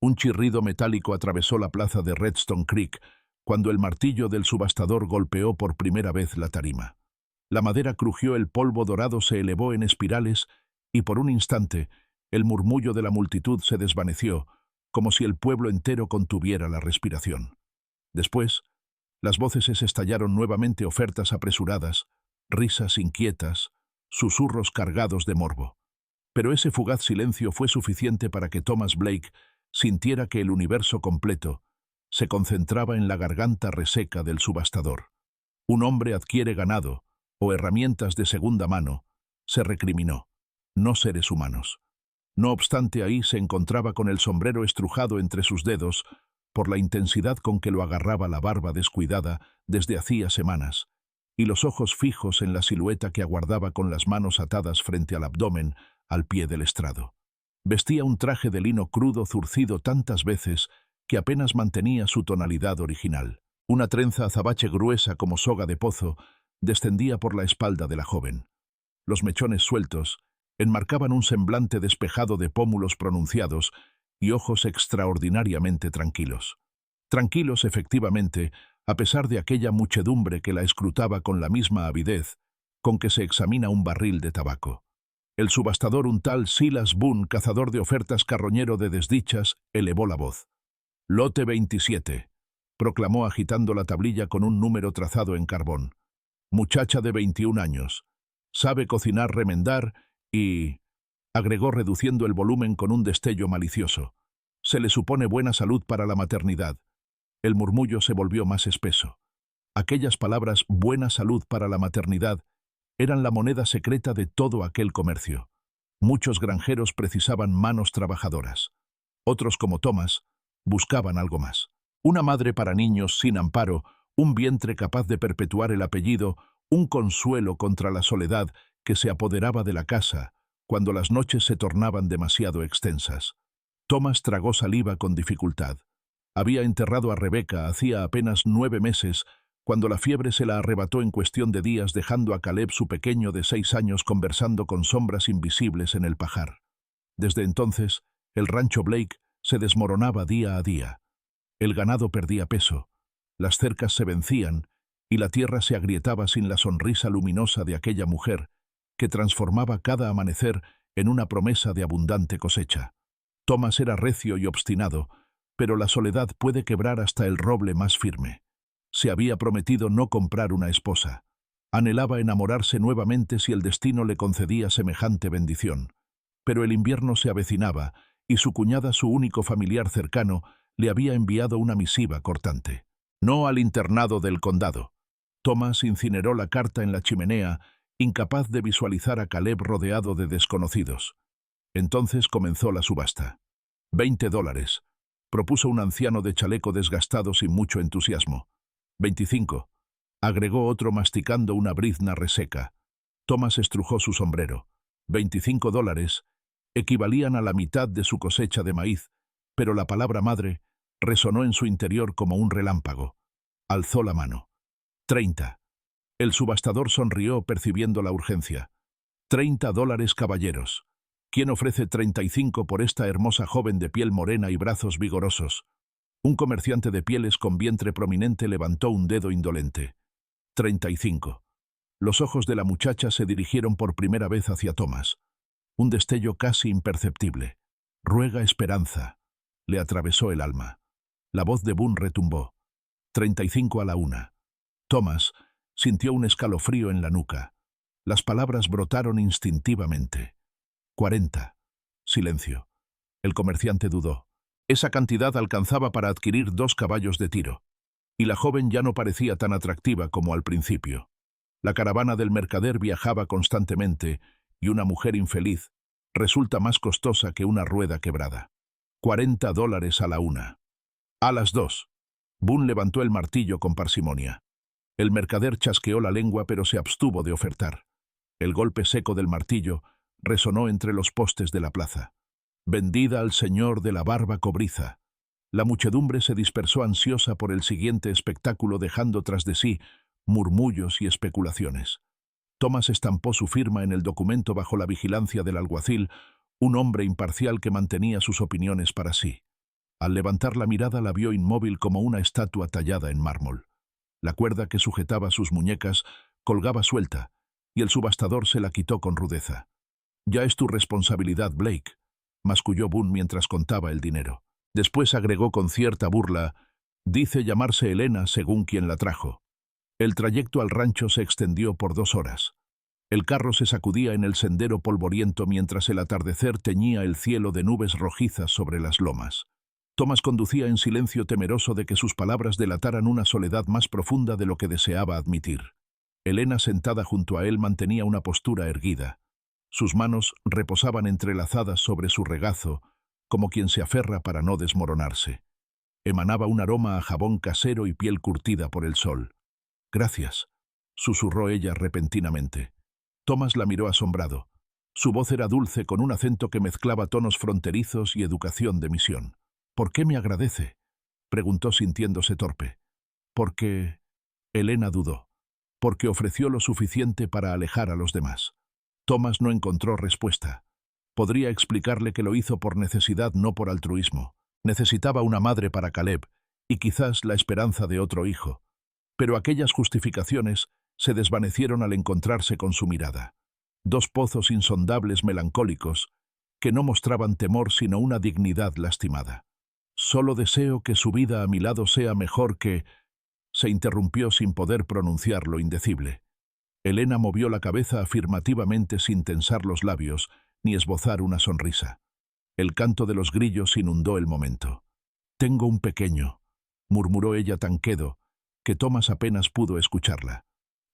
Un chirrido metálico atravesó la plaza de Redstone Creek cuando el martillo del subastador golpeó por primera vez la tarima. La madera crujió, el polvo dorado se elevó en espirales y por un instante el murmullo de la multitud se desvaneció, como si el pueblo entero contuviera la respiración. Después, las voces estallaron nuevamente, ofertas apresuradas, risas inquietas, susurros cargados de morbo. Pero ese fugaz silencio fue suficiente para que Thomas Blake sintiera que el universo completo se concentraba en la garganta reseca del subastador. Un hombre adquiere ganado o herramientas de segunda mano, se recriminó, no seres humanos. No obstante, ahí se encontraba con el sombrero estrujado entre sus dedos por la intensidad con que lo agarraba la barba descuidada desde hacía semanas, y los ojos fijos en la silueta que aguardaba con las manos atadas frente al abdomen al pie del estrado. Vestía un traje de lino crudo zurcido tantas veces que apenas mantenía su tonalidad original. Una trenza azabache gruesa como soga de pozo descendía por la espalda de la joven. Los mechones sueltos enmarcaban un semblante despejado de pómulos pronunciados y ojos extraordinariamente tranquilos. Tranquilos, efectivamente, a pesar de aquella muchedumbre que la escrutaba con la misma avidez con que se examina un barril de tabaco. El subastador, un tal Silas Boone, cazador de ofertas, carroñero de desdichas, elevó la voz. «Lote 27», proclamó agitando la tablilla con un número trazado en carbón. «Muchacha de 21 años. Sabe cocinar, remendar y...», agregó reduciendo el volumen con un destello malicioso. «Se le supone buena salud para la maternidad». El murmullo se volvió más espeso. Aquellas palabras, buena salud para la maternidad, eran la moneda secreta de todo aquel comercio. Muchos granjeros precisaban manos trabajadoras. Otros, como Thomas, buscaban algo más. Una madre para niños sin amparo, un vientre capaz de perpetuar el apellido, un consuelo contra la soledad que se apoderaba de la casa cuando las noches se tornaban demasiado extensas. Thomas tragó saliva con dificultad. Había enterrado a Rebecca hacía apenas 9 meses, cuando la fiebre se la arrebató en cuestión de días, dejando a Caleb, su pequeño de 6 años, conversando con sombras invisibles en el pajar. Desde entonces, el rancho Blake se desmoronaba día a día. El ganado perdía peso, las cercas se vencían y la tierra se agrietaba sin la sonrisa luminosa de aquella mujer que transformaba cada amanecer en una promesa de abundante cosecha. Thomas era recio y obstinado, pero la soledad puede quebrar hasta el roble más firme. Se había prometido no comprar una esposa. Anhelaba enamorarse nuevamente si el destino le concedía semejante bendición. Pero el invierno se avecinaba y su cuñada, su único familiar cercano, le había enviado una misiva cortante. No al internado del condado. Thomas incineró la carta en la chimenea, incapaz de visualizar a Caleb rodeado de desconocidos. Entonces comenzó la subasta. $20, propuso un anciano de chaleco desgastado sin mucho entusiasmo. 25, agregó otro masticando una brizna reseca. Thomas estrujó su sombrero. $25 equivalían a la mitad de su cosecha de maíz, pero la palabra madre resonó en su interior como un relámpago. Alzó la mano. 30. El subastador sonrió percibiendo la urgencia. $30, caballeros. ¿Quién ofrece 35 por esta hermosa joven de piel morena y brazos vigorosos? Un comerciante de pieles con vientre prominente levantó un dedo indolente. 35. Los ojos de la muchacha se dirigieron por primera vez hacia Thomas. Un destello casi imperceptible. Ruega esperanza. Le atravesó el alma. La voz de Boone retumbó. 35 a la 1. Thomas sintió un escalofrío en la nuca. Las palabras brotaron instintivamente. 40. Silencio. El comerciante dudó. Esa cantidad alcanzaba para adquirir 2 caballos de tiro. Y la joven ya no parecía tan atractiva como al principio. La caravana del mercader viajaba constantemente, y una mujer infeliz resulta más costosa que una rueda quebrada. $40 a la 1. A las 2. Boone levantó el martillo con parsimonia. El mercader chasqueó la lengua, pero se abstuvo de ofertar. El golpe seco del martillo resonó entre los postes de la plaza. Vendida al señor de la barba cobriza. La muchedumbre se dispersó ansiosa por el siguiente espectáculo, dejando tras de sí murmullos y especulaciones. Thomas estampó su firma en el documento bajo la vigilancia del alguacil, un hombre imparcial que mantenía sus opiniones para sí. Al levantar la mirada la vio inmóvil como una estatua tallada en mármol. La cuerda que sujetaba sus muñecas colgaba suelta, y el subastador se la quitó con rudeza. «Ya es tu responsabilidad, Blake», masculló Boone mientras contaba el dinero. Después agregó con cierta burla: «Dice llamarse Elena según quien la trajo». El trayecto al rancho se extendió por 2 horas. El carro se sacudía en el sendero polvoriento mientras el atardecer teñía el cielo de nubes rojizas sobre las lomas. Thomas conducía en silencio, temeroso de que sus palabras delataran una soledad más profunda de lo que deseaba admitir. Elena, sentada junto a él, mantenía una postura erguida. Sus manos reposaban entrelazadas sobre su regazo, como quien se aferra para no desmoronarse. Emanaba un aroma a jabón casero y piel curtida por el sol. «Gracias», susurró ella repentinamente. Thomas la miró asombrado. Su voz era dulce, con un acento que mezclaba tonos fronterizos y educación de misión. «¿Por qué me agradece?», preguntó sintiéndose torpe. «Porque…» Elena dudó. «Porque ofreció lo suficiente para alejar a los demás». Thomas no encontró respuesta. Podría explicarle que lo hizo por necesidad, no por altruismo. Necesitaba una madre para Caleb, y quizás la esperanza de otro hijo. Pero aquellas justificaciones se desvanecieron al encontrarse con su mirada. 2 pozos insondables melancólicos que no mostraban temor sino una dignidad lastimada. «Solo deseo que su vida a mi lado sea mejor que…», se interrumpió sin poder pronunciar lo indecible. Elena movió la cabeza afirmativamente sin tensar los labios ni esbozar una sonrisa. El canto de los grillos inundó el momento. «Tengo un pequeño», murmuró ella tan quedo que Thomas apenas pudo escucharla.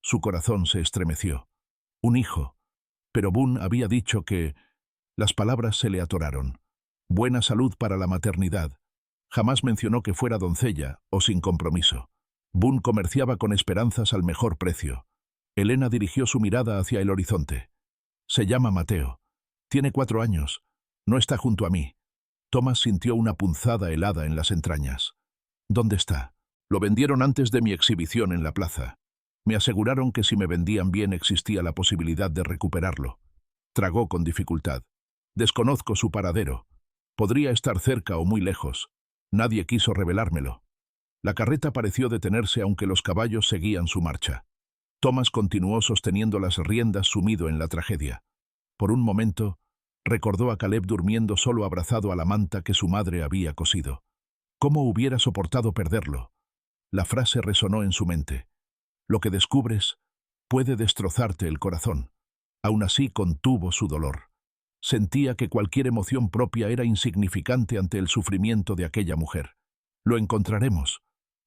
Su corazón se estremeció. «Un hijo». Pero Boone había dicho que… Las palabras se le atoraron. «Buena salud para la maternidad». Jamás mencionó que fuera doncella o sin compromiso. Boone comerciaba con esperanzas al mejor precio. Elena dirigió su mirada hacia el horizonte. «Se llama Mateo. Tiene 4 años. No está junto a mí». Thomas sintió una punzada helada en las entrañas. «¿Dónde está?». «Lo vendieron antes de mi exhibición en la plaza. Me aseguraron que si me vendían bien existía la posibilidad de recuperarlo». Tragó con dificultad. «Desconozco su paradero. Podría estar cerca o muy lejos. Nadie quiso revelármelo». La carreta pareció detenerse aunque los caballos seguían su marcha. Thomas continuó sosteniendo las riendas, sumido en la tragedia. Por un momento, recordó a Caleb durmiendo solo, abrazado a la manta que su madre había cosido. ¿Cómo hubiera soportado perderlo? La frase resonó en su mente. Lo que descubres puede destrozarte el corazón. Aún así contuvo su dolor. Sentía que cualquier emoción propia era insignificante ante el sufrimiento de aquella mujer. «Lo encontraremos»,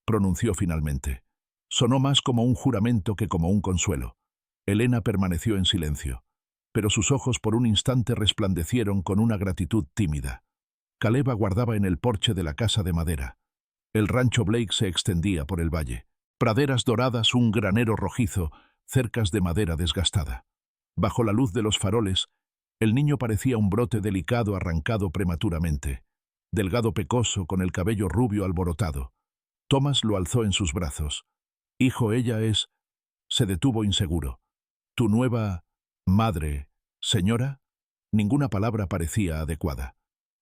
pronunció finalmente. Sonó más como un juramento que como un consuelo. Elena permaneció en silencio, pero sus ojos por un instante resplandecieron con una gratitud tímida. Caleb aguardaba en el porche de la casa de madera. El rancho Blake se extendía por el valle. Praderas doradas, un granero rojizo, cercas de madera desgastada. Bajo la luz de los faroles, el niño parecía un brote delicado arrancado prematuramente, delgado, pecoso, con el cabello rubio alborotado. Thomas lo alzó en sus brazos. «Hijo, ella es…». Se detuvo inseguro. «¿Tu nueva… madre, señora?». Ninguna palabra parecía adecuada.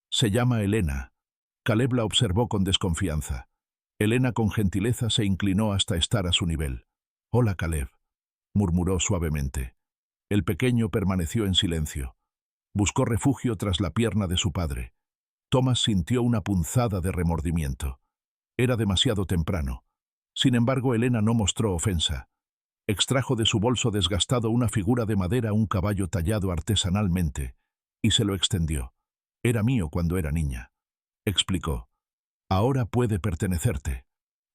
«Se llama Elena». Caleb la observó con desconfianza. Elena con gentileza se inclinó hasta estar a su nivel. «Hola, Caleb», murmuró suavemente. El pequeño permaneció en silencio. Buscó refugio tras la pierna de su padre. Thomas sintió una punzada de remordimiento. Era demasiado temprano. Sin embargo, Elena no mostró ofensa. Extrajo de su bolso desgastado una figura de madera, un caballo tallado artesanalmente, y se lo extendió. «Era mío cuando era niña», explicó. «Ahora puede pertenecerte».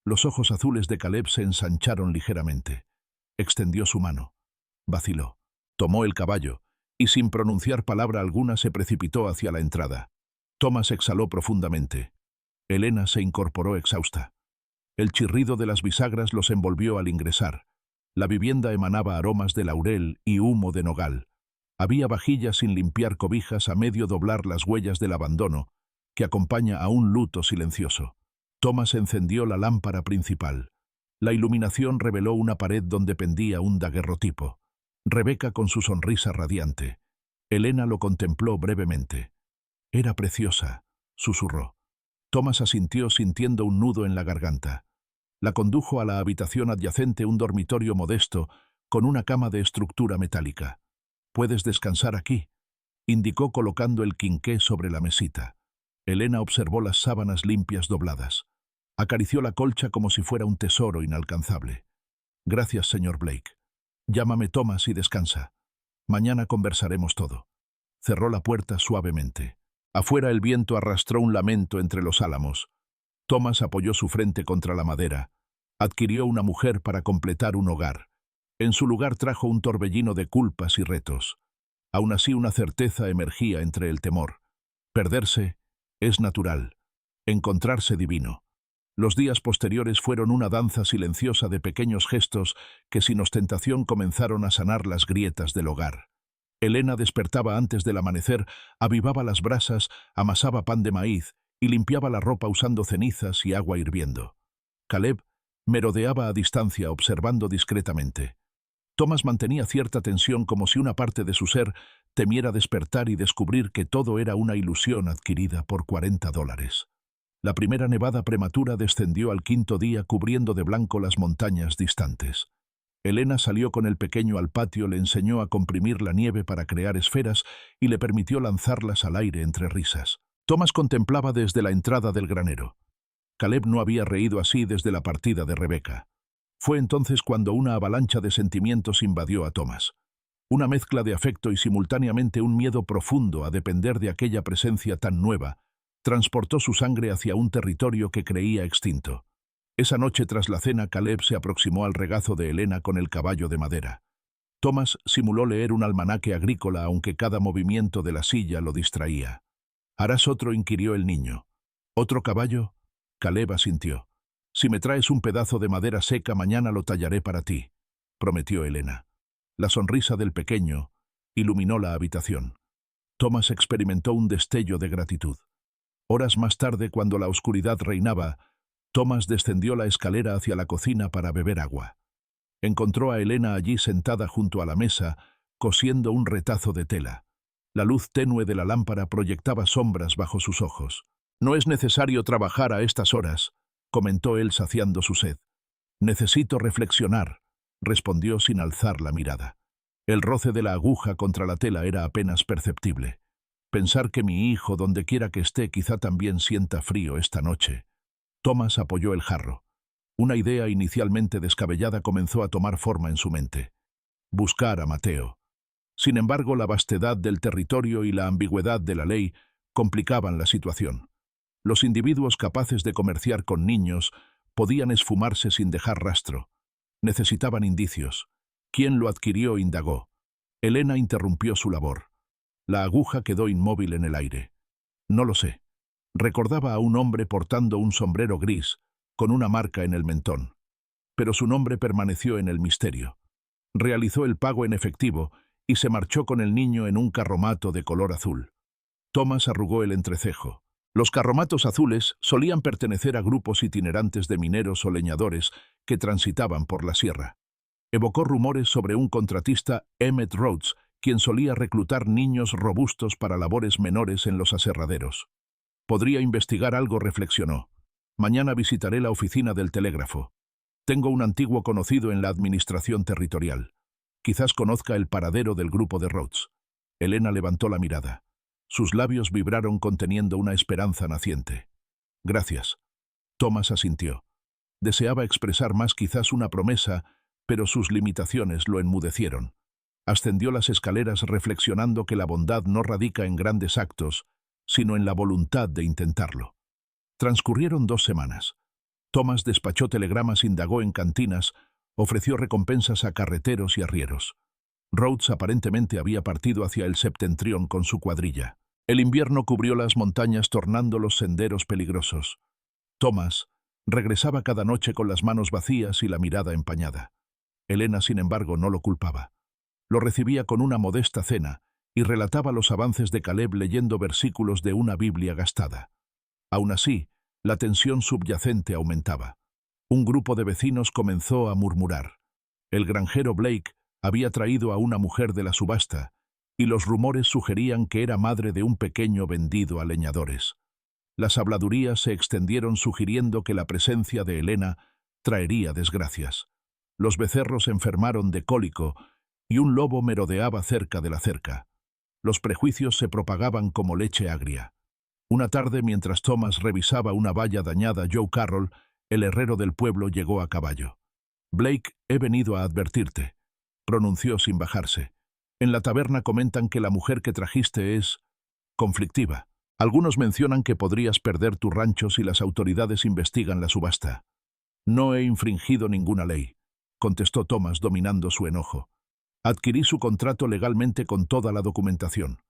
Los ojos azules de Caleb se ensancharon ligeramente. Extendió su mano. Vaciló. Tomó el caballo, y sin pronunciar palabra alguna se precipitó hacia la entrada. Thomas exhaló profundamente. Elena se incorporó exhausta. El chirrido de las bisagras los envolvió al ingresar. La vivienda emanaba aromas de laurel y humo de nogal. Había vajillas sin limpiar, cobijas a medio doblar, las huellas del abandono que acompaña a un luto silencioso. Thomas encendió la lámpara principal. La iluminación reveló una pared donde pendía un daguerrotipo. Rebeca con su sonrisa radiante. Elena lo contempló brevemente. «Era preciosa», susurró. Thomas asintió sintiendo un nudo en la garganta. La condujo a la habitación adyacente, un dormitorio modesto, con una cama de estructura metálica. «Puedes descansar aquí», indicó colocando el quinqué sobre la mesita. Elena observó las sábanas limpias dobladas. Acarició la colcha como si fuera un tesoro inalcanzable. «Gracias, señor Blake. Llámame Thomas y descansa. Mañana conversaremos todo». Cerró la puerta suavemente. Afuera el viento arrastró un lamento entre los álamos. Thomas apoyó su frente contra la madera. Adquirió una mujer para completar un hogar. En su lugar trajo un torbellino de culpas y retos. Aún así una certeza emergía entre el temor. Perderse es natural. Encontrarse divino. Los días posteriores fueron una danza silenciosa de pequeños gestos que sin ostentación comenzaron a sanar las grietas del hogar. Elena despertaba antes del amanecer, avivaba las brasas, amasaba pan de maíz y limpiaba la ropa usando cenizas y agua hirviendo. Caleb merodeaba a distancia observando discretamente. Thomas mantenía cierta tensión, como si una parte de su ser temiera despertar y descubrir que todo era una ilusión adquirida por $40. La primera nevada prematura descendió al quinto día, cubriendo de blanco las montañas distantes. Elena salió con el pequeño al patio, le enseñó a comprimir la nieve para crear esferas y le permitió lanzarlas al aire entre risas. Thomas contemplaba desde la entrada del granero. Caleb no había reído así desde la partida de Rebecca. Fue entonces cuando una avalancha de sentimientos invadió a Thomas. Una mezcla de afecto y simultáneamente un miedo profundo a depender de aquella presencia tan nueva transportó su sangre hacia un territorio que creía extinto. Esa noche tras la cena, Caleb se aproximó al regazo de Elena con el caballo de madera. Thomas simuló leer un almanaque agrícola, aunque cada movimiento de la silla lo distraía. «¿Harás otro?», inquirió el niño. «¿Otro caballo?». Caleb asintió. «Si me traes un pedazo de madera seca, mañana lo tallaré para ti», prometió Elena. La sonrisa del pequeño iluminó la habitación. Thomas experimentó un destello de gratitud. Horas más tarde, cuando la oscuridad reinaba, Thomas descendió la escalera hacia la cocina para beber agua. Encontró a Elena allí sentada junto a la mesa, cosiendo un retazo de tela. La luz tenue de la lámpara proyectaba sombras bajo sus ojos. «No es necesario trabajar a estas horas», comentó él saciando su sed. «Necesito reflexionar», respondió sin alzar la mirada. El roce de la aguja contra la tela era apenas perceptible. «Pensar que mi hijo, donde quiera que esté, quizá también sienta frío esta noche». Thomas apoyó el jarro. Una idea inicialmente descabellada comenzó a tomar forma en su mente. Buscar a Mateo. Sin embargo, la vastedad del territorio y la ambigüedad de la ley complicaban la situación. Los individuos capaces de comerciar con niños podían esfumarse sin dejar rastro. Necesitaban indicios. ¿Quién lo adquirió?, indagó. Elena interrumpió su labor. La aguja quedó inmóvil en el aire. «No lo sé». Recordaba a un hombre portando un sombrero gris, con una marca en el mentón. Pero su nombre permaneció en el misterio. Realizó el pago en efectivo y se marchó con el niño en un carromato de color azul. Thomas arrugó el entrecejo. Los carromatos azules solían pertenecer a grupos itinerantes de mineros o leñadores que transitaban por la sierra. Evocó rumores sobre un contratista, Emmett Rhodes, quien solía reclutar niños robustos para labores menores en los aserraderos. «Podría investigar algo», reflexionó. «Mañana visitaré la oficina del telégrafo. Tengo un antiguo conocido en la administración territorial. Quizás conozca el paradero del grupo de Rhodes». Elena levantó la mirada. Sus labios vibraron conteniendo una esperanza naciente. «Gracias». Thomas asintió. Deseaba expresar más, quizás una promesa, pero sus limitaciones lo enmudecieron. Ascendió las escaleras reflexionando que la bondad no radica en grandes actos, sino en la voluntad de intentarlo. Transcurrieron 2 semanas. Thomas despachó telegramas, indagó en cantinas, ofreció recompensas a carreteros y arrieros. Rhodes aparentemente había partido hacia el septentrión con su cuadrilla. El invierno cubrió las montañas, tornando los senderos peligrosos. Thomas regresaba cada noche con las manos vacías y la mirada empañada. Elena, sin embargo, no lo culpaba. Lo recibía con una modesta cena y relataba los avances de Caleb leyendo versículos de una Biblia gastada. Aún así, la tensión subyacente aumentaba. Un grupo de vecinos comenzó a murmurar. El granjero Blake había traído a una mujer de la subasta, y los rumores sugerían que era madre de un pequeño vendido a leñadores. Las habladurías se extendieron sugiriendo que la presencia de Helena traería desgracias. Los becerros enfermaron de cólico y un lobo merodeaba cerca de la cerca. Los prejuicios se propagaban como leche agria. Una tarde, mientras Thomas revisaba una valla dañada, Joe Carroll, el herrero del pueblo, llegó a caballo. «Blake, he venido a advertirte», pronunció sin bajarse. «En la taberna comentan que la mujer que trajiste es conflictiva. Algunos mencionan que podrías perder tu rancho si las autoridades investigan la subasta». «No he infringido ninguna ley», contestó Thomas, dominando su enojo. «Adquirí su contrato legalmente con toda la documentación».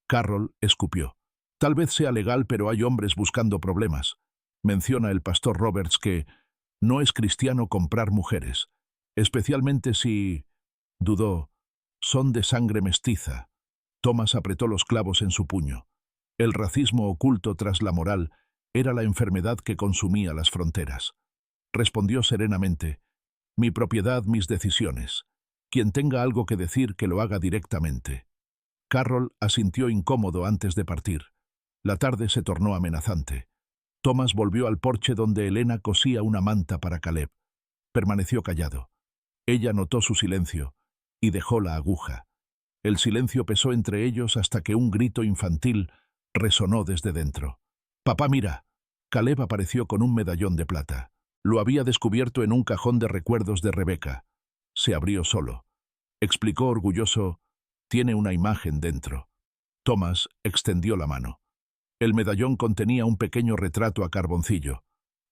Carroll escupió. «Tal vez sea legal, pero hay hombres buscando problemas. Menciona el pastor Roberts que no es cristiano comprar mujeres, especialmente si...» Dudó. «Son de sangre mestiza». Thomas apretó los clavos en su puño. El racismo oculto tras la moral era la enfermedad que consumía las fronteras. Respondió serenamente: «Mi propiedad, mis decisiones. Quien tenga algo que decir, que lo haga directamente». Carroll asintió incómodo antes de partir. La tarde se tornó amenazante. Thomas volvió al porche donde Helena cosía una manta para Caleb. Permaneció callado. Ella notó su silencio y dejó la aguja. El silencio pesó entre ellos hasta que un grito infantil resonó desde dentro. «Papá, mira». Caleb apareció con un medallón de plata. Lo había descubierto en un cajón de recuerdos de Rebecca. Se abrió solo. Explicó orgulloso: «Tiene una imagen dentro». Thomas extendió la mano. El medallón contenía un pequeño retrato a carboncillo.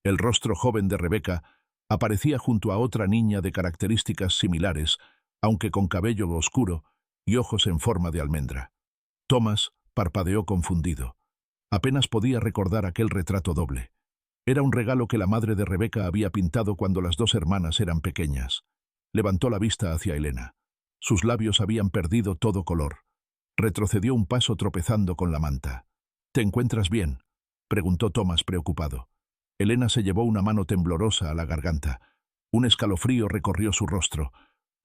El rostro joven de Rebecca aparecía junto a otra niña de características similares, aunque con cabello oscuro y ojos en forma de almendra. Thomas parpadeó confundido. Apenas podía recordar aquel retrato doble. Era un regalo que la madre de Rebecca había pintado cuando las dos hermanas eran pequeñas. Levantó la vista hacia Helena. Sus labios habían perdido todo color. Retrocedió un paso tropezando con la manta. «¿Te encuentras bien?», preguntó Thomas preocupado. Helena se llevó una mano temblorosa a la garganta. Un escalofrío recorrió su rostro.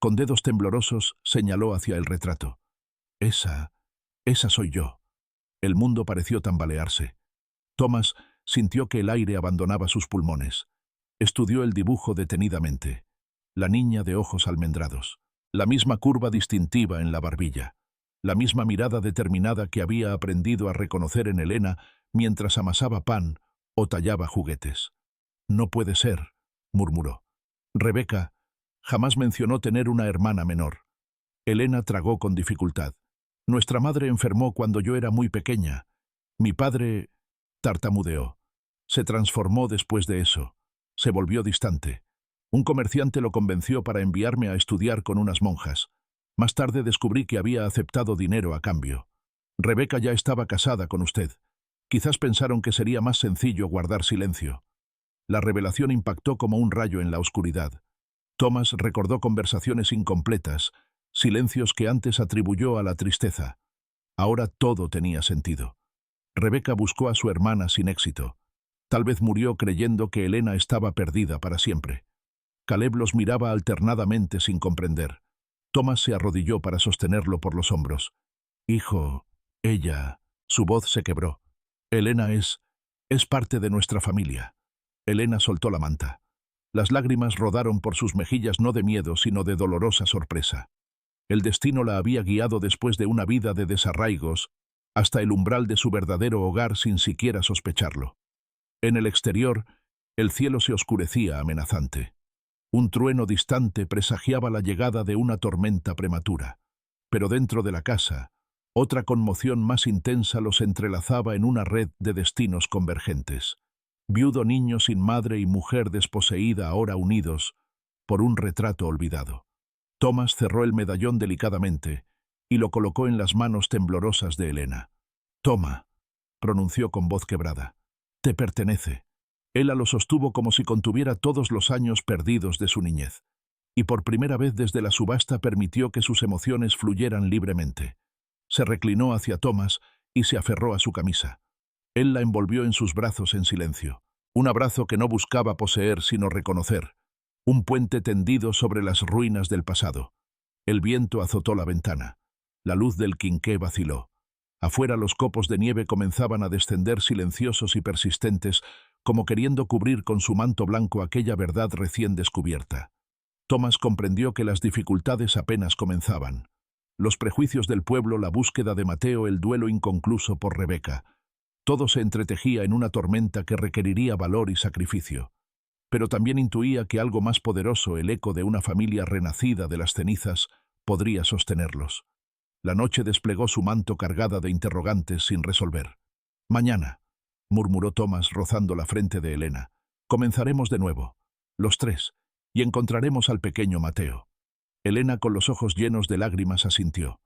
Con dedos temblorosos señaló hacia el retrato. Esa soy yo». El mundo pareció tambalearse. Thomas sintió que el aire abandonaba sus pulmones. Estudió el dibujo detenidamente. La niña de ojos almendrados. La misma curva distintiva en la barbilla. La misma mirada determinada que había aprendido a reconocer en Helena mientras amasaba pan o tallaba juguetes. «No puede ser», murmuró. «Rebecca jamás mencionó tener una hermana menor». Helena tragó con dificultad. «Nuestra madre enfermó cuando yo era muy pequeña. Mi padre...» tartamudeó. «Se transformó después de eso. Se volvió distante. Un comerciante lo convenció para enviarme a estudiar con unas monjas. Más tarde descubrí que había aceptado dinero a cambio. Rebecca ya estaba casada con usted. Quizás pensaron que sería más sencillo guardar silencio». La revelación impactó como un rayo en la oscuridad. Thomas recordó conversaciones incompletas, silencios que antes atribuyó a la tristeza. Ahora todo tenía sentido. Rebecca buscó a su hermana sin éxito. Tal vez murió creyendo que Helena estaba perdida para siempre. Caleb los miraba alternadamente sin comprender. Thomas se arrodilló para sostenerlo por los hombros. «Hijo, ella...» Su voz se quebró. «Helena es parte de nuestra familia». Helena soltó la manta. Las lágrimas rodaron por sus mejillas no de miedo, sino de dolorosa sorpresa. El destino la había guiado después de una vida de desarraigos hasta el umbral de su verdadero hogar sin siquiera sospecharlo. En el exterior, el cielo se oscurecía amenazante. Un trueno distante presagiaba la llegada de una tormenta prematura. Pero dentro de la casa, otra conmoción más intensa los entrelazaba en una red de destinos convergentes. Viudo, niño sin madre y mujer desposeída ahora unidos por un retrato olvidado. Thomas cerró el medallón delicadamente y lo colocó en las manos temblorosas de Helena. «Toma», pronunció con voz quebrada. «Te pertenece». Ella lo sostuvo como si contuviera todos los años perdidos de su niñez. Y por primera vez desde la subasta permitió que sus emociones fluyeran libremente. Se reclinó hacia Thomas y se aferró a su camisa. Él la envolvió en sus brazos en silencio. Un abrazo que no buscaba poseer sino reconocer. Un puente tendido sobre las ruinas del pasado. El viento azotó la ventana. La luz del quinqué vaciló. Afuera los copos de nieve comenzaban a descender silenciosos y persistentes, como queriendo cubrir con su manto blanco aquella verdad recién descubierta. Thomas comprendió que las dificultades apenas comenzaban. Los prejuicios del pueblo, la búsqueda de Mateo, el duelo inconcluso por Rebecca. Todo se entretejía en una tormenta que requeriría valor y sacrificio. Pero también intuía que algo más poderoso, el eco de una familia renacida de las cenizas, podría sostenerlos. La noche desplegó su manto cargada de interrogantes sin resolver. «Mañana», murmuró Thomas rozando la frente de Helena. «Comenzaremos de nuevo, los tres, y encontraremos al pequeño Mateo». Helena, con los ojos llenos de lágrimas, asintió.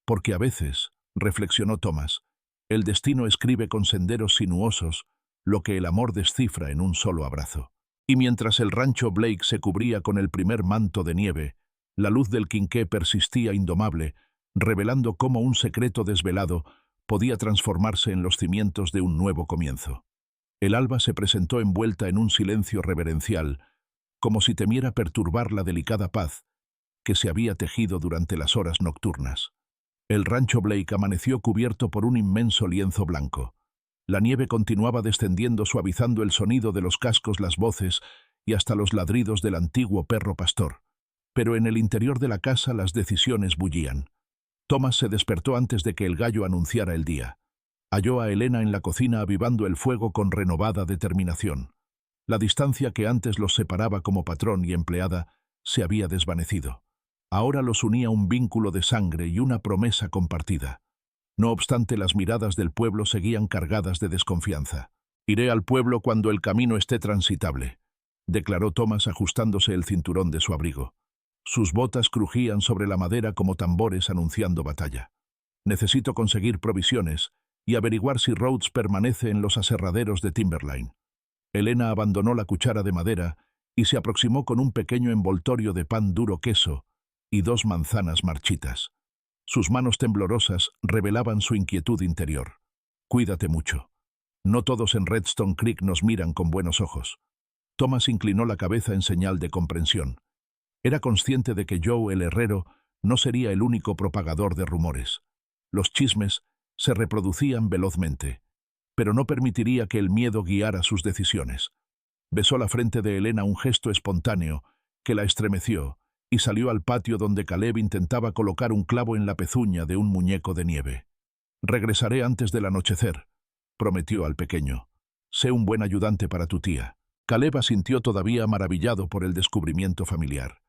«Porque a veces», reflexionó Thomas, «el destino escribe con senderos sinuosos lo que el amor descifra en un solo abrazo». Y mientras el rancho Blake se cubría con el primer manto de nieve, la luz del quinqué persistía indomable, revelando cómo un secreto desvelado podía transformarse en los cimientos de un nuevo comienzo. El alba se presentó envuelta en un silencio reverencial, como si temiera perturbar la delicada paz que se había tejido durante las horas nocturnas. El rancho Blake amaneció cubierto por un inmenso lienzo blanco. La nieve continuaba descendiendo, suavizando el sonido de los cascos, las voces y hasta los ladridos del antiguo perro pastor. Pero en el interior de la casa las decisiones bullían. Thomas se despertó antes de que el gallo anunciara el día. Halló a Helena en la cocina avivando el fuego con renovada determinación. La distancia que antes los separaba como patrón y empleada se había desvanecido. Ahora los unía un vínculo de sangre y una promesa compartida. No obstante, las miradas del pueblo seguían cargadas de desconfianza. «Iré al pueblo cuando el camino esté transitable», declaró Thomas ajustándose el cinturón de su abrigo. Sus botas crujían sobre la madera como tambores anunciando batalla. «Necesito conseguir provisiones y averiguar si Rhodes permanece en los aserraderos de Timberline». Helena abandonó la cuchara de madera y se aproximó con un pequeño envoltorio de pan duro, queso y 2 manzanas marchitas. Sus manos temblorosas revelaban su inquietud interior. «Cuídate mucho. No todos en Redstone Creek nos miran con buenos ojos». Thomas inclinó la cabeza en señal de comprensión. Era consciente de que Joe, el herrero, no sería el único propagador de rumores. Los chismes se reproducían velozmente, pero no permitiría que el miedo guiara sus decisiones. Besó la frente de Helena, un gesto espontáneo que la estremeció, y salió al patio donde Caleb intentaba colocar un clavo en la pezuña de un muñeco de nieve. «Regresaré antes del anochecer», prometió al pequeño. «Sé un buen ayudante para tu tía». Caleb asintió, todavía maravillado por el descubrimiento familiar.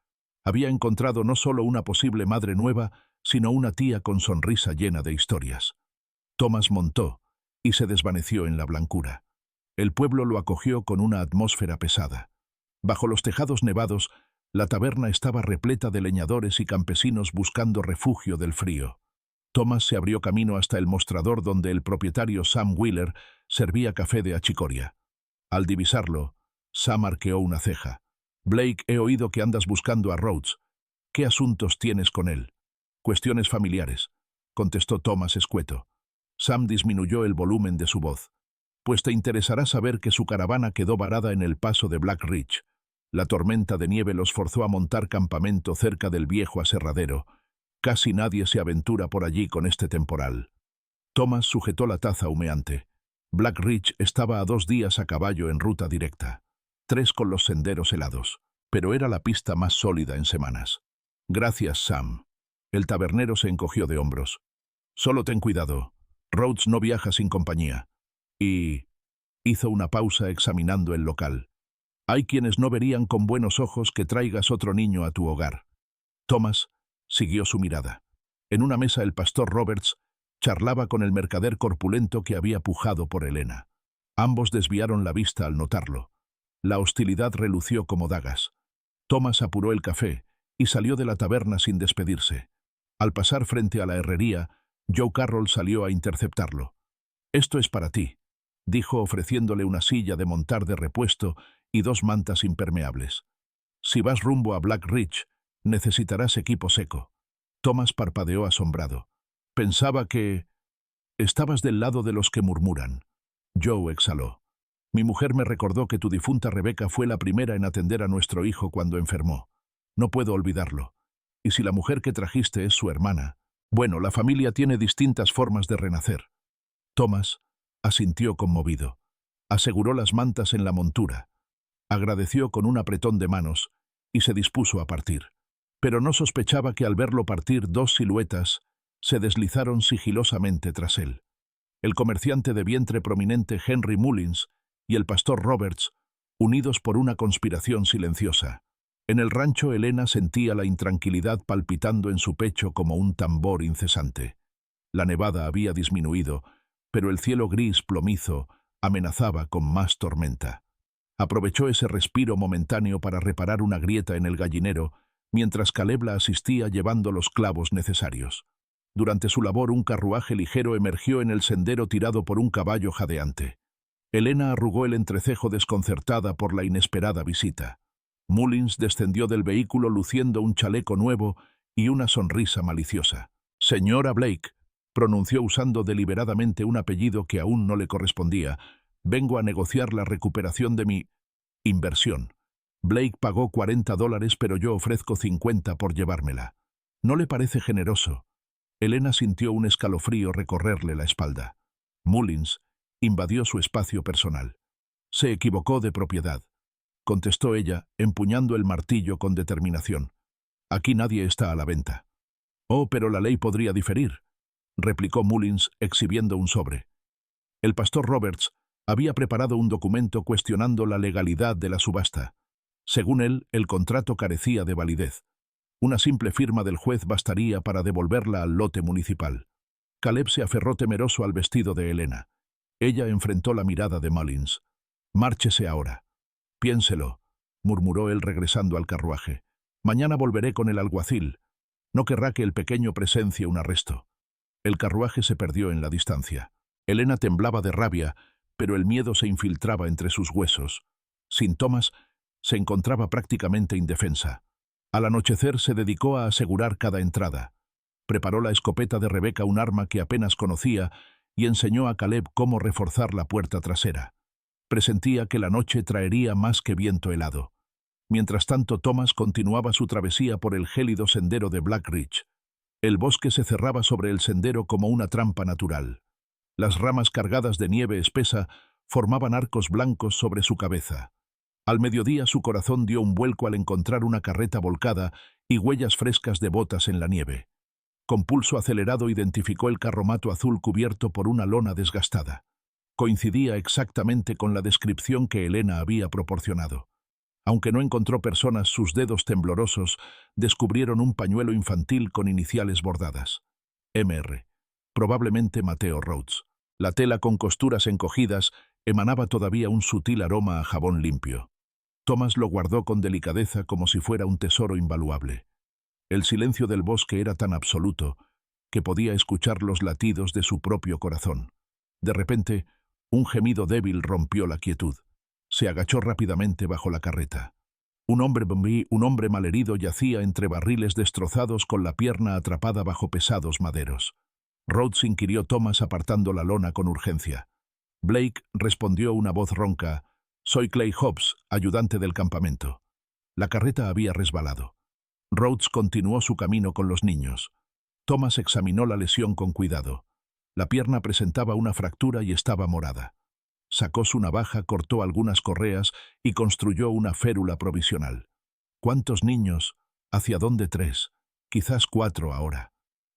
Había encontrado no solo una posible madre nueva, sino una tía con sonrisa llena de historias. Thomas montó y se desvaneció en la blancura. El pueblo lo acogió con una atmósfera pesada. Bajo los tejados nevados, la taberna estaba repleta de leñadores y campesinos buscando refugio del frío. Thomas se abrió camino hasta el mostrador donde el propietario Sam Wheeler servía café de achicoria. Al divisarlo, Sam arqueó una ceja. «Blake, he oído que andas buscando a Rhodes. ¿Qué asuntos tienes con él?» «Cuestiones familiares», contestó Thomas escueto. Sam disminuyó el volumen de su voz. «Pues te interesará saber que su caravana quedó varada en el paso de Black Ridge. La tormenta de nieve los forzó a montar campamento cerca del viejo aserradero. Casi nadie se aventura por allí con este temporal». Thomas sujetó la taza humeante. Black Ridge estaba a 2 días a caballo en ruta directa. 3 con los senderos helados, pero era la pista más sólida en semanas. «Gracias, Sam». El tabernero se encogió de hombros. «Solo ten cuidado. Rhodes no viaja sin compañía». Y hizo una pausa examinando el local. «Hay quienes no verían con buenos ojos que traigas otro niño a tu hogar». Thomas siguió su mirada. En una mesa el pastor Roberts charlaba con el mercader corpulento que había pujado por Helena. Ambos desviaron la vista al notarlo. La hostilidad relució como dagas. Thomas apuró el café y salió de la taberna sin despedirse. Al pasar frente a la herrería, Joe Carroll salió a interceptarlo. «Esto es para ti», dijo ofreciéndole una silla de montar de repuesto y 2 mantas impermeables. «Si vas rumbo a Black Ridge, necesitarás equipo seco». Thomas parpadeó asombrado. «Pensaba que... estabas del lado de los que murmuran». Joe exhaló. «Mi mujer me recordó que tu difunta Rebecca fue la primera en atender a nuestro hijo cuando enfermó. No puedo olvidarlo. Y si la mujer que trajiste es su hermana, Bueno, la familia tiene distintas formas de renacer. Thomas asintió conmovido. Aseguró las mantas en la montura. Agradeció con un apretón de manos y se dispuso a partir. Pero no sospechaba que al verlo partir dos siluetas se deslizaron sigilosamente tras él. El comerciante de vientre prominente Henry Mullins y el pastor Roberts, unidos por una conspiración silenciosa. En el rancho Elena sentía la intranquilidad palpitando en su pecho como un tambor incesante. La nevada había disminuido, pero el cielo gris plomizo amenazaba con más tormenta. Aprovechó ese respiro momentáneo para reparar una grieta en el gallinero, mientras Caleb la asistía llevando los clavos necesarios. Durante su labor un carruaje ligero emergió en el sendero tirado por un caballo jadeante. Elena arrugó el entrecejo desconcertada por la inesperada visita. Mullins descendió del vehículo luciendo un chaleco nuevo y una sonrisa maliciosa. «Señora Blake», pronunció usando deliberadamente un apellido que aún no le correspondía, «vengo a negociar la recuperación de mi inversión. Blake pagó $40, pero yo ofrezco 50 por llevármela. ¿No le parece generoso?» Elena sintió un escalofrío recorrerle la espalda. Mullins invadió su espacio personal. «Se equivocó de propiedad», contestó ella, empuñando el martillo con determinación. «Aquí nadie está a la venta». «Oh, pero la ley podría diferir», replicó Mullins, exhibiendo un sobre. El pastor Roberts había preparado un documento cuestionando la legalidad de la subasta. Según él, el contrato carecía de validez. Una simple firma del juez bastaría para devolverla al lote municipal. Caleb se aferró temeroso al vestido de Elena. Ella enfrentó la mirada de Mullins. «Márchese ahora». «Piénselo», murmuró él regresando al carruaje. «Mañana volveré con el alguacil. No querrá que el pequeño presencie un arresto». El carruaje se perdió en la distancia. Elena temblaba de rabia, pero el miedo se infiltraba entre sus huesos. Sin Thomas, se encontraba prácticamente indefensa. Al anochecer se dedicó a asegurar cada entrada. Preparó la escopeta de Rebecca, un arma que apenas conocía, y enseñó a Caleb cómo reforzar la puerta trasera. Presentía que la noche traería más que viento helado. Mientras tanto, Thomas continuaba su travesía por el gélido sendero de Black Ridge. El bosque se cerraba sobre el sendero como una trampa natural. Las ramas cargadas de nieve espesa formaban arcos blancos sobre su cabeza. Al mediodía su corazón dio un vuelco al encontrar una carreta volcada y huellas frescas de botas en la nieve. Con pulso acelerado identificó el carromato azul cubierto por una lona desgastada. Coincidía exactamente con la descripción que Elena había proporcionado. Aunque no encontró personas, sus dedos temblorosos descubrieron un pañuelo infantil con iniciales bordadas. Mr. Probablemente Mateo Rhodes. La tela con costuras encogidas emanaba todavía un sutil aroma a jabón limpio. Thomas lo guardó con delicadeza como si fuera un tesoro invaluable. El silencio del bosque era tan absoluto que podía escuchar los latidos de su propio corazón. De repente, un gemido débil rompió la quietud. Se agachó rápidamente bajo la carreta. Un hombre malherido yacía entre barriles destrozados con la pierna atrapada bajo pesados maderos. Rhodes inquirió Thomas apartando la lona con urgencia. Blake respondió una voz ronca: «Soy Clay Hobbs, ayudante del campamento». La carreta había resbalado. Rhodes continuó su camino con los niños. Thomas examinó la lesión con cuidado. La pierna presentaba una fractura y estaba morada. Sacó su navaja, cortó algunas correas y construyó una férula provisional. ¿Cuántos niños? ¿Hacia dónde 3? Quizás 4 ahora.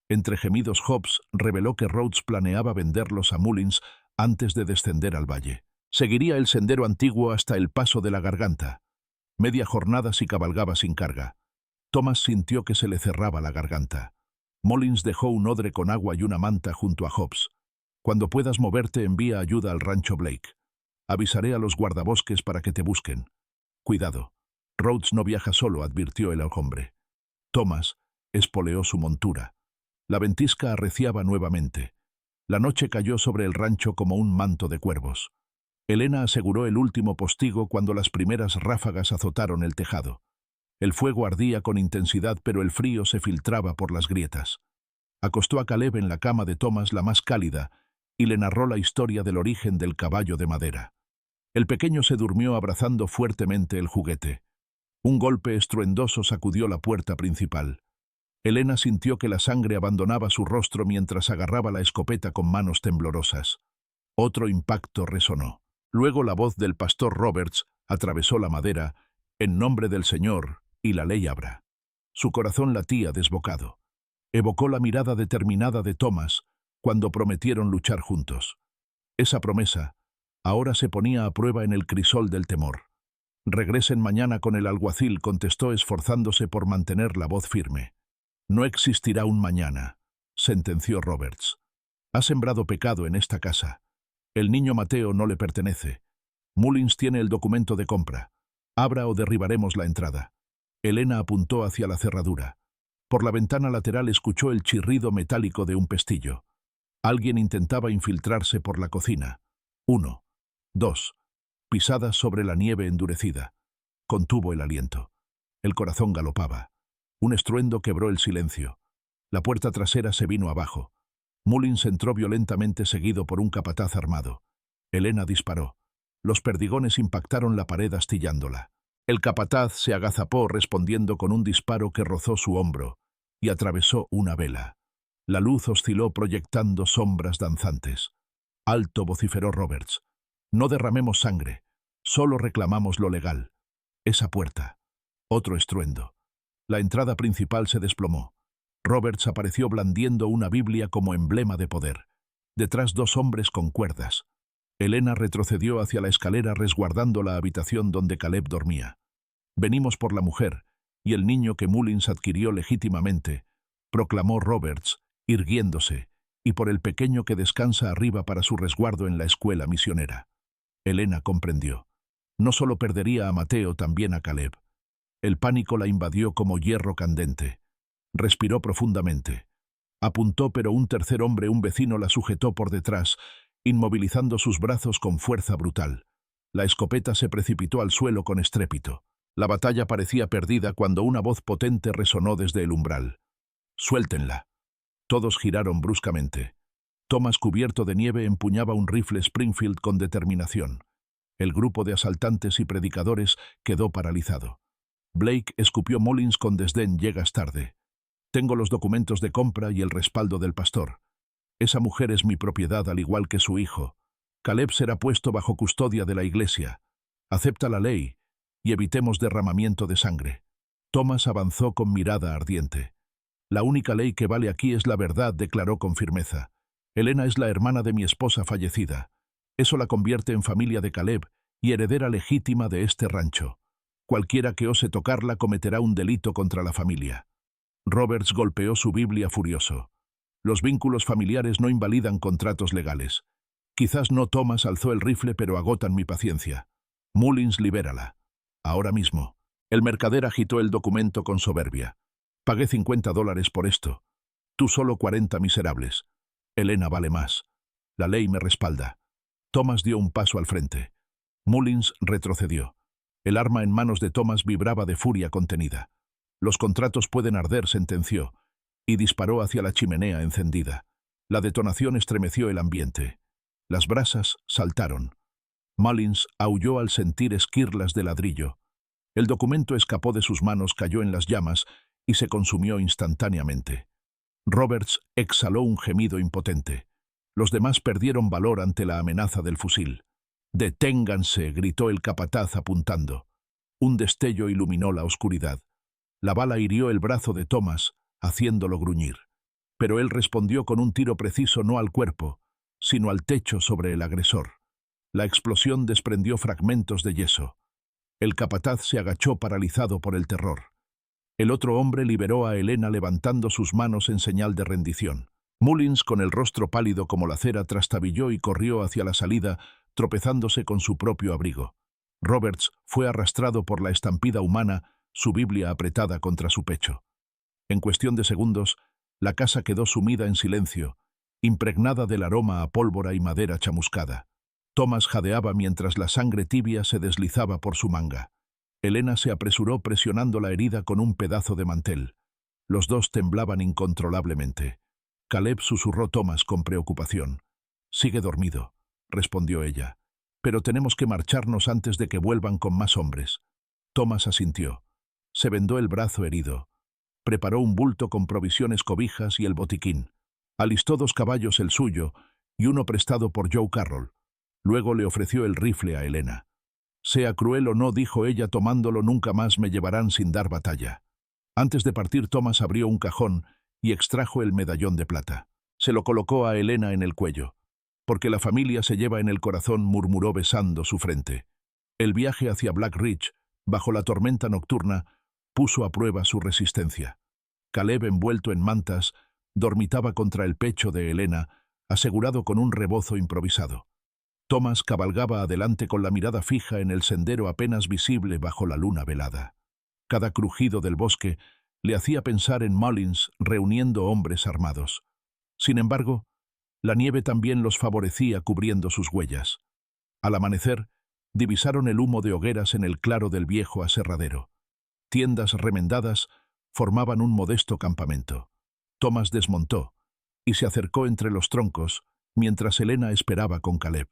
Entre gemidos, Hobbs reveló que Rhodes planeaba venderlos a Mullins antes de descender al valle. Seguiría el sendero antiguo hasta el paso de la garganta. Media jornada si cabalgaba sin carga. Thomas sintió que se le cerraba la garganta. Mullins dejó un odre con agua y una manta junto a Hobbs. «Cuando puedas moverte, envía ayuda al rancho Blake. Avisaré a los guardabosques para que te busquen. Cuidado. Rhodes no viaja solo», advirtió el hombre. Thomas espoleó su montura. La ventisca arreciaba nuevamente. La noche cayó sobre el rancho como un manto de cuervos. Elena aseguró el último postigo cuando las primeras ráfagas azotaron el tejado. El fuego ardía con intensidad, pero el frío se filtraba por las grietas. Acostó a Caleb en la cama de Thomas, la más cálida, y le narró la historia del origen del caballo de madera. El pequeño se durmió abrazando fuertemente el juguete. Un golpe estruendoso sacudió la puerta principal. Elena sintió que la sangre abandonaba su rostro mientras agarraba la escopeta con manos temblorosas. Otro impacto resonó. Luego la voz del pastor Roberts atravesó la madera, en nombre del Señor, y la ley habrá. Su corazón latía desbocado. Evocó la mirada determinada de Thomas cuando prometieron luchar juntos. Esa promesa ahora se ponía a prueba en el crisol del temor. «Regresen mañana con el alguacil», contestó esforzándose por mantener la voz firme. «No existirá un mañana», sentenció Roberts. «Ha sembrado pecado en esta casa. El niño Mateo no le pertenece. Mullins tiene el documento de compra. Abra o derribaremos la entrada». Elena apuntó hacia la cerradura. Por la ventana lateral escuchó el chirrido metálico de un pestillo. Alguien intentaba infiltrarse por la cocina. 1, 2. Pisadas sobre la nieve endurecida. Contuvo el aliento. El corazón galopaba. Un estruendo quebró el silencio. La puerta trasera se vino abajo. Mullins entró violentamente seguido por un capataz armado. Elena disparó. Los perdigones impactaron la pared astillándola. El capataz se agazapó respondiendo con un disparo que rozó su hombro y atravesó una vela. La luz osciló proyectando sombras danzantes. «Alto», vociferó Roberts. «No derramemos sangre. Solo reclamamos lo legal». Esa puerta. Otro estruendo. La entrada principal se desplomó. Roberts apareció blandiendo una Biblia como emblema de poder. Detrás 2 hombres con cuerdas. Elena retrocedió hacia la escalera resguardando la habitación donde Caleb dormía. «Venimos por la mujer y el niño que Mullins adquirió legítimamente», proclamó Roberts, irguiéndose, «y por el pequeño que descansa arriba para su resguardo en la escuela misionera». Elena comprendió. No solo perdería a Mateo, también a Caleb. El pánico la invadió como hierro candente. Respiró profundamente. Apuntó, pero un tercer hombre, un vecino, la sujetó por detrás, inmovilizando sus brazos con fuerza brutal. La escopeta se precipitó al suelo con estrépito. La batalla parecía perdida cuando una voz potente resonó desde el umbral. «Suéltenla». Todos giraron bruscamente. Thomas, cubierto de nieve, empuñaba un rifle Springfield con determinación. El grupo de asaltantes y predicadores quedó paralizado. Blake escupió Mullins con desdén. «Llegas tarde. Tengo los documentos de compra y el respaldo del pastor. Esa mujer es mi propiedad al igual que su hijo. Caleb será puesto bajo custodia de la iglesia. Acepta la ley y evitemos derramamiento de sangre». Thomas avanzó con mirada ardiente. «La única ley que vale aquí es la verdad», declaró con firmeza. «Elena es la hermana de mi esposa fallecida. Eso la convierte en familia de Caleb y heredera legítima de este rancho. Cualquiera que ose tocarla cometerá un delito contra la familia». Roberts golpeó su Biblia furioso. «Los vínculos familiares no invalidan contratos legales. Quizás no». Thomas alzó el rifle, «pero agotan mi paciencia. Mullins, libérala. Ahora mismo». El mercader agitó el documento con soberbia. «Pagué $50 por esto. Tú solo 40 miserables. Elena vale más. La ley me respalda». Thomas dio un paso al frente. Mullins retrocedió. El arma en manos de Thomas vibraba de furia contenida. «Los contratos pueden arder», sentenció, y disparó hacia la chimenea encendida. La detonación estremeció el ambiente. Las brasas saltaron. Mullins aulló al sentir esquirlas de ladrillo. El documento escapó de sus manos, cayó en las llamas y se consumió instantáneamente. Roberts exhaló un gemido impotente. Los demás perdieron valor ante la amenaza del fusil. «Deténganse», gritó el capataz apuntando. Un destello iluminó la oscuridad. La bala hirió el brazo de Thomas, haciéndolo gruñir. Pero él respondió con un tiro preciso, no al cuerpo, sino al techo sobre el agresor. La explosión desprendió fragmentos de yeso. El capataz se agachó paralizado por el terror. El otro hombre liberó a Elena levantando sus manos en señal de rendición. Mullins, con el rostro pálido como la cera, trastabilló y corrió hacia la salida, tropezándose con su propio abrigo. Roberts fue arrastrado por la estampida humana, su Biblia apretada contra su pecho. En cuestión de segundos, la casa quedó sumida en silencio, impregnada del aroma a pólvora y madera chamuscada. Thomas jadeaba mientras la sangre tibia se deslizaba por su manga. Elena se apresuró presionando la herida con un pedazo de mantel. Los dos temblaban incontrolablemente. Caleb, susurró Thomas con preocupación. «Sigue dormido», respondió ella. «Pero tenemos que marcharnos antes de que vuelvan con más hombres». Thomas asintió. Se vendó el brazo herido. Preparó un bulto con provisiones, cobijas y el botiquín. Alistó 2 caballos, el suyo y uno prestado por Joe Carroll. Luego le ofreció el rifle a Helena. «Sea cruel o no», dijo ella tomándolo, «nunca más me llevarán sin dar batalla». Antes de partir, Thomas abrió un cajón y extrajo el medallón de plata. Se lo colocó a Helena en el cuello. «Porque la familia se lleva en el corazón», murmuró besando su frente. El viaje hacia Black Ridge, bajo la tormenta nocturna, puso a prueba su resistencia. Caleb, envuelto en mantas, dormitaba contra el pecho de Helena, asegurado con un rebozo improvisado. Thomas cabalgaba adelante con la mirada fija en el sendero apenas visible bajo la luna velada. Cada crujido del bosque le hacía pensar en Mullins reuniendo hombres armados. Sin embargo, la nieve también los favorecía cubriendo sus huellas. Al amanecer, divisaron el humo de hogueras en el claro del viejo aserradero. Tiendas remendadas formaban un modesto campamento. Thomas desmontó y se acercó entre los troncos, mientras Helena esperaba con Caleb.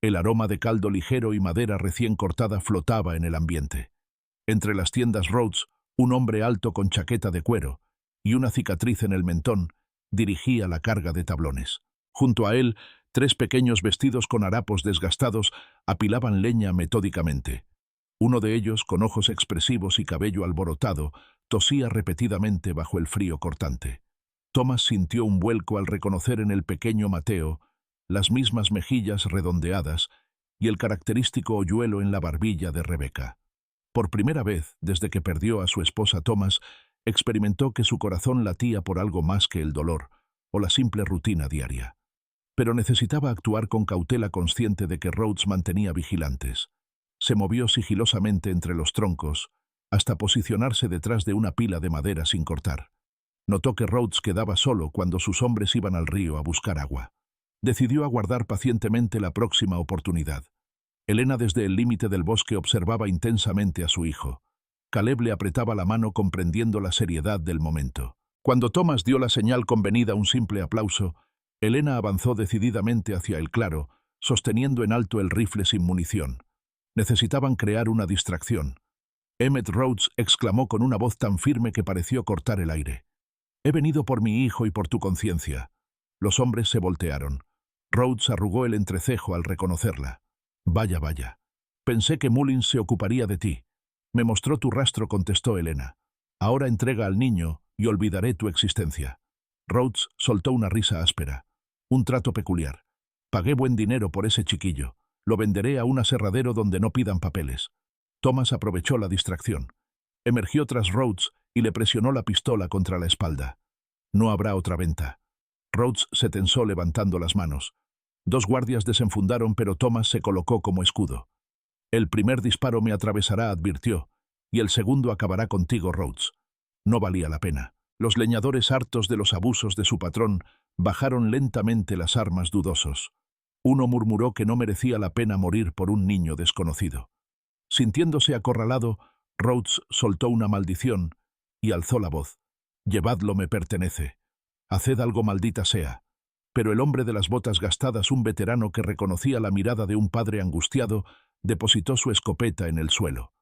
El aroma de caldo ligero y madera recién cortada flotaba en el ambiente. Entre las tiendas Rhodes, un hombre alto con chaqueta de cuero y una cicatriz en el mentón dirigía la carga de tablones. Junto a él, 3 pequeños vestidos con harapos desgastados apilaban leña metódicamente. Uno de ellos, con ojos expresivos y cabello alborotado, tosía repetidamente bajo el frío cortante. Thomas sintió un vuelco al reconocer en el pequeño Mateo las mismas mejillas redondeadas y el característico hoyuelo en la barbilla de Rebecca. Por primera vez, desde que perdió a su esposa, Thomas experimentó que su corazón latía por algo más que el dolor o la simple rutina diaria. Pero necesitaba actuar con cautela, consciente de que Rhodes mantenía vigilantes. Se movió sigilosamente entre los troncos hasta posicionarse detrás de una pila de madera sin cortar. Notó que Rhodes quedaba solo cuando sus hombres iban al río a buscar agua. Decidió aguardar pacientemente la próxima oportunidad. Helena, desde el límite del bosque, observaba intensamente a su hijo. Caleb le apretaba la mano, comprendiendo la seriedad del momento. Cuando Thomas dio la señal convenida, un simple aplauso, Helena avanzó decididamente hacia el claro, sosteniendo en alto el rifle sin munición. Necesitaban crear una distracción. Emmett Rhodes exclamó con una voz tan firme que pareció cortar el aire. «He venido por mi hijo y por tu conciencia». Los hombres se voltearon. Rhodes arrugó el entrecejo al reconocerla. «Vaya, vaya. Pensé que Mullins se ocuparía de ti». «Me mostró tu rastro», contestó Helena. «Ahora entrega al niño y olvidaré tu existencia». Rhodes soltó una risa áspera. «Un trato peculiar. Pagué buen dinero por ese chiquillo. Lo venderé a un aserradero donde no pidan papeles». Thomas aprovechó la distracción. Emergió tras Rhodes y le presionó la pistola contra la espalda. «No habrá otra venta». Rhodes se tensó levantando las manos. 2 guardias desenfundaron, pero Thomas se colocó como escudo. «El primer disparo me atravesará», advirtió, «y el segundo acabará contigo, Rhodes». No valía la pena. Los leñadores, hartos de los abusos de su patrón, bajaron lentamente las armas, dudosos. Uno murmuró que no merecía la pena morir por un niño desconocido. Sintiéndose acorralado, Rhodes soltó una maldición y alzó la voz. «Llevadlo, me pertenece. Haced algo, maldita sea». Pero el hombre de las botas gastadas, un veterano que reconocía la mirada de un padre angustiado, depositó su escopeta en el suelo.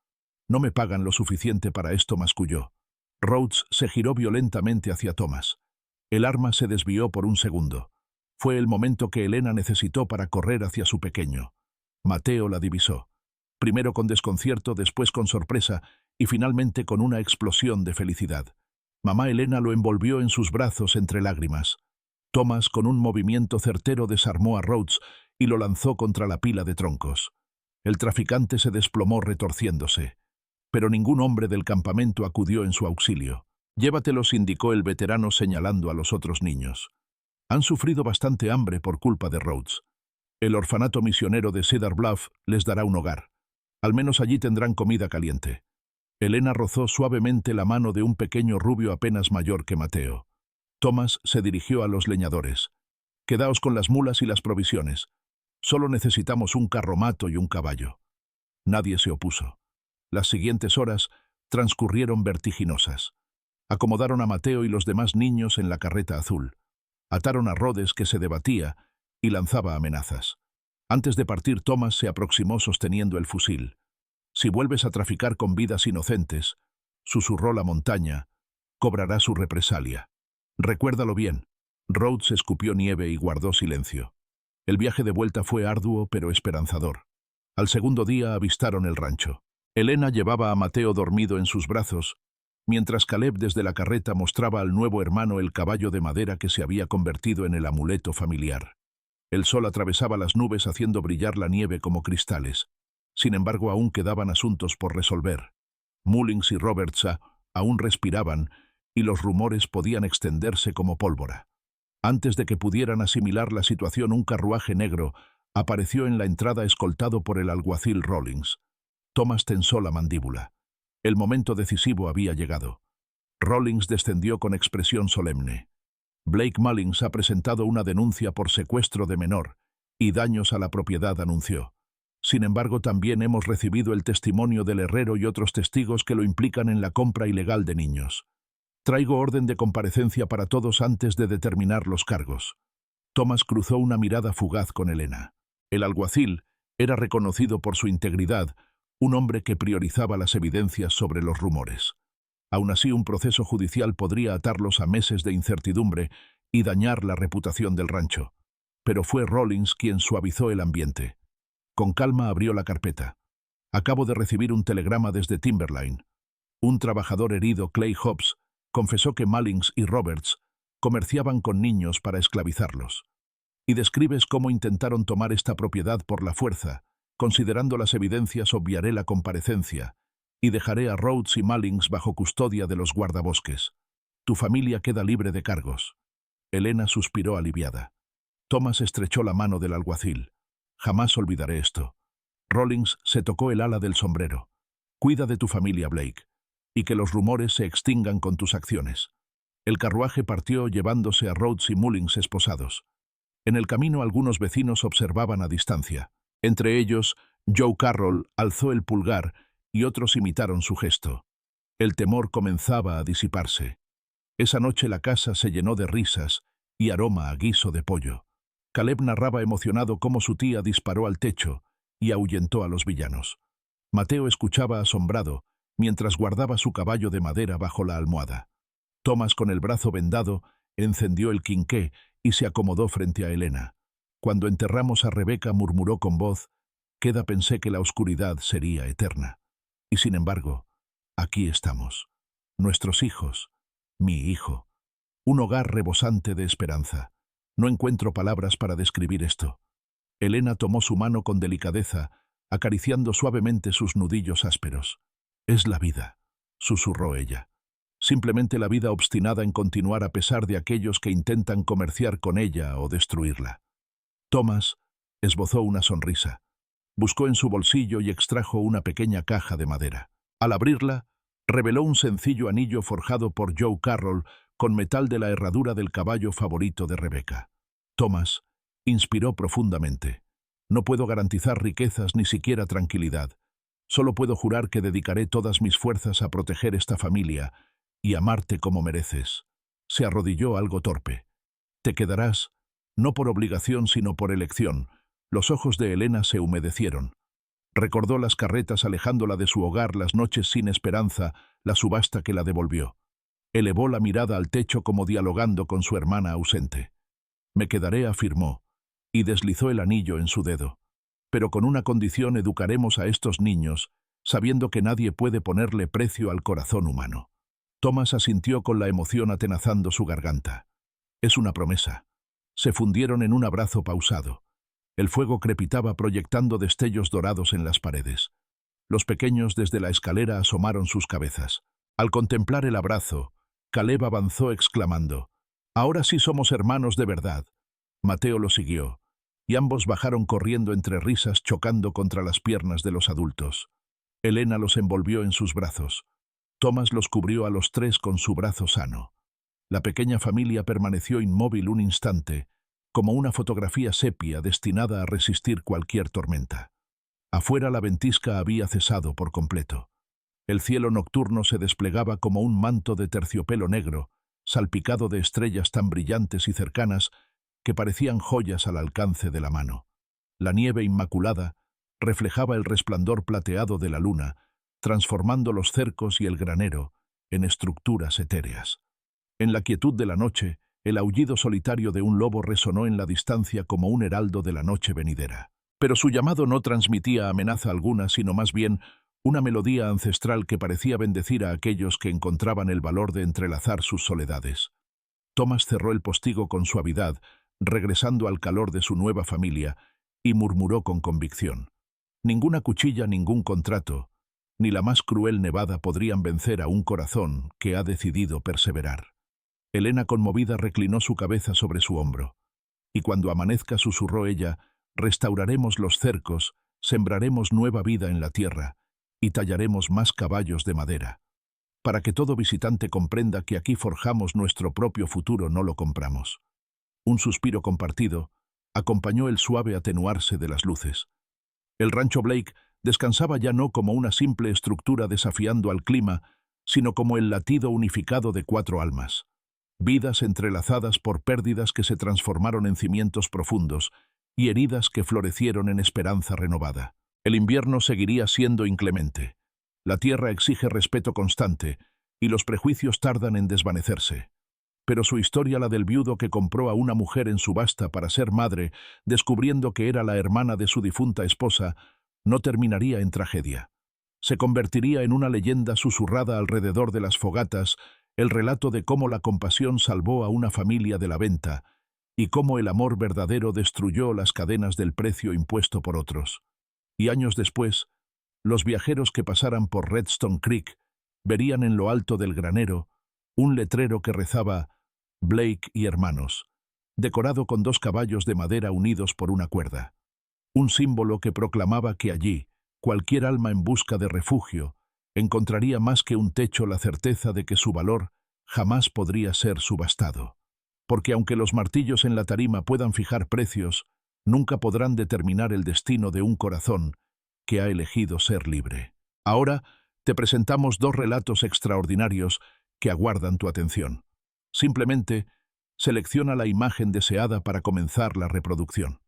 «No me pagan lo suficiente para esto», masculló. Rhodes se giró violentamente hacia Thomas. El arma se desvió por un segundo. Fue el momento que Helena necesitó para correr hacia su pequeño. Mateo la divisó. Primero con desconcierto, después con sorpresa y finalmente con una explosión de felicidad. Mamá Helena lo envolvió en sus brazos entre lágrimas. Thomas, con un movimiento certero, desarmó a Rhodes y lo lanzó contra la pila de troncos. El traficante se desplomó retorciéndose. Pero ningún hombre del campamento acudió en su auxilio. «Llévatelos», indicó el veterano señalando a los otros niños. «Han sufrido bastante hambre por culpa de Rhodes. El orfanato misionero de Cedar Bluff les dará un hogar. Al menos allí tendrán comida caliente». Helena rozó suavemente la mano de un pequeño rubio apenas mayor que Mateo. Thomas se dirigió a los leñadores. «Quedaos con las mulas y las provisiones. Solo necesitamos un carromato y un caballo». Nadie se opuso. Las siguientes horas transcurrieron vertiginosas. Acomodaron a Mateo y los demás niños en la carreta azul. Ataron a Rhodes, que se debatía y lanzaba amenazas. Antes de partir, Thomas se aproximó sosteniendo el fusil. «Si vuelves a traficar con vidas inocentes», susurró la montaña, cobrará su represalia. Recuérdalo bien. Rhodes escupió nieve y guardó silencio. El viaje de vuelta fue arduo pero esperanzador. Al segundo día avistaron el rancho. Elena llevaba a Mateo dormido en sus brazos, mientras Caleb desde la carreta mostraba al nuevo hermano el caballo de madera que se había convertido en el amuleto familiar. El sol atravesaba las nubes haciendo brillar la nieve como cristales. Sin embargo, aún quedaban asuntos por resolver. Mullins y Robertsa aún respiraban y los rumores podían extenderse como pólvora. Antes de que pudieran asimilar la situación, un carruaje negro apareció en la entrada escoltado por el alguacil Rawlings. Thomas tensó la mandíbula. El momento decisivo había llegado. Rawlings descendió con expresión solemne. Blake Mullins ha presentado una denuncia por secuestro de menor y daños a la propiedad, anunció. Sin embargo, también hemos recibido el testimonio del herrero y otros testigos que lo implican en la compra ilegal de niños. Traigo orden de comparecencia para todos antes de determinar los cargos. Thomas cruzó una mirada fugaz con Elena. El alguacil era reconocido por su integridad, un hombre que priorizaba las evidencias sobre los rumores. Aún así, un proceso judicial podría atarlos a meses de incertidumbre y dañar la reputación del rancho. Pero fue Rawlings quien suavizó el ambiente. Con calma abrió la carpeta. Acabo de recibir un telegrama desde Timberline. Un trabajador herido, Clay Hobbs, confesó que Mullins y Roberts comerciaban con niños para esclavizarlos. Y describes cómo intentaron tomar esta propiedad por la fuerza. Considerando las evidencias, obviaré la comparecencia y dejaré a Rhodes y Mullins bajo custodia de los guardabosques. Tu familia queda libre de cargos. Elena suspiró aliviada. Thomas estrechó la mano del alguacil. Jamás olvidaré esto. Rawlings se tocó el ala del sombrero. Cuida de tu familia, Blake, y que los rumores se extingan con tus acciones. El carruaje partió llevándose a Rhodes y Mullins esposados. En el camino algunos vecinos observaban a distancia. Entre ellos, Joe Carroll alzó el pulgar y otros imitaron su gesto. El temor comenzaba a disiparse. Esa noche la casa se llenó de risas y aroma a guiso de pollo. Caleb narraba emocionado cómo su tía disparó al techo y ahuyentó a los villanos. Mateo escuchaba asombrado mientras guardaba su caballo de madera bajo la almohada. Thomas, con el brazo vendado, encendió el quinqué y se acomodó frente a Elena. Cuando enterramos a Rebeca, murmuró con voz, queda pensé que la oscuridad sería eterna. Y sin embargo, aquí estamos. Nuestros hijos, mi hijo. Un hogar rebosante de esperanza. No encuentro palabras para describir esto. Elena tomó su mano con delicadeza, acariciando suavemente sus nudillos ásperos. Es la vida, susurró ella. Simplemente la vida obstinada en continuar a pesar de aquellos que intentan comerciar con ella o destruirla. Thomas esbozó una sonrisa. Buscó en su bolsillo y extrajo una pequeña caja de madera. Al abrirla, reveló un sencillo anillo forjado por Joe Carroll con metal de la herradura del caballo favorito de Rebeca. Thomas inspiró profundamente. No puedo garantizar riquezas ni siquiera tranquilidad. Solo puedo jurar que dedicaré todas mis fuerzas a proteger esta familia y amarte como mereces. Se arrodilló algo torpe. Te quedarás, no por obligación sino por elección. Los ojos de Elena se humedecieron. Recordó las carretas alejándola de su hogar, las noches sin esperanza, la subasta que la devolvió. Elevó la mirada al techo como dialogando con su hermana ausente. Me quedaré, afirmó, y deslizó el anillo en su dedo. Pero con una condición: educaremos a estos niños, sabiendo que nadie puede ponerle precio al corazón humano. Thomas asintió con la emoción atenazando su garganta. Es una promesa. Se fundieron en un abrazo pausado. El fuego crepitaba proyectando destellos dorados en las paredes. Los pequeños desde la escalera asomaron sus cabezas. Al contemplar el abrazo, Caleb avanzó exclamando, «Ahora sí somos hermanos de verdad». Mateo lo siguió, y ambos bajaron corriendo entre risas, chocando contra las piernas de los adultos. Elena los envolvió en sus brazos. Thomas los cubrió a los tres con su brazo sano. La pequeña familia permaneció inmóvil un instante, como una fotografía sepia destinada a resistir cualquier tormenta. Afuera la ventisca había cesado por completo. El cielo nocturno se desplegaba como un manto de terciopelo negro, salpicado de estrellas tan brillantes y cercanas que parecían joyas al alcance de la mano. La nieve inmaculada reflejaba el resplandor plateado de la luna, transformando los cercos y el granero en estructuras etéreas. En la quietud de la noche, el aullido solitario de un lobo resonó en la distancia como un heraldo de la noche venidera. Pero su llamado no transmitía amenaza alguna, sino más bien una melodía ancestral que parecía bendecir a aquellos que encontraban el valor de entrelazar sus soledades. Thomas cerró el postigo con suavidad, regresando al calor de su nueva familia, y murmuró con convicción: «Ninguna cuchilla, ningún contrato, ni la más cruel nevada podrían vencer a un corazón que ha decidido perseverar». Helena, conmovida, reclinó su cabeza sobre su hombro. «Y cuando amanezca», susurró ella, «restauraremos los cercos, sembraremos nueva vida en la tierra, y tallaremos más caballos de madera. Para que todo visitante comprenda que aquí forjamos nuestro propio futuro, no lo compramos». Un suspiro compartido acompañó el suave atenuarse de las luces. El rancho Blake descansaba ya no como una simple estructura desafiando al clima, sino como el latido unificado de 4 almas. Vidas entrelazadas por pérdidas que se transformaron en cimientos profundos y heridas que florecieron en esperanza renovada. El invierno seguiría siendo inclemente. La tierra exige respeto constante y los prejuicios tardan en desvanecerse. Pero su historia, la del viudo que compró a una mujer en subasta para ser madre, descubriendo que era la hermana de su difunta esposa, no terminaría en tragedia. Se convertiría en una leyenda susurrada alrededor de las fogatas, el relato de cómo la compasión salvó a una familia de la venta y cómo el amor verdadero destruyó las cadenas del precio impuesto por otros. Y años después, los viajeros que pasaran por Redstone Creek verían en lo alto del granero un letrero que rezaba «Blake y hermanos», decorado con 2 caballos de madera unidos por una cuerda. Un símbolo que proclamaba que allí, cualquier alma en busca de refugio encontraría más que un techo, la certeza de que su valor jamás podría ser subastado. Porque aunque los martillos en la tarima puedan fijar precios, nunca podrán determinar el destino de un corazón que ha elegido ser libre. Ahora te presentamos 2 relatos extraordinarios que aguardan tu atención. Simplemente selecciona la imagen deseada para comenzar la reproducción.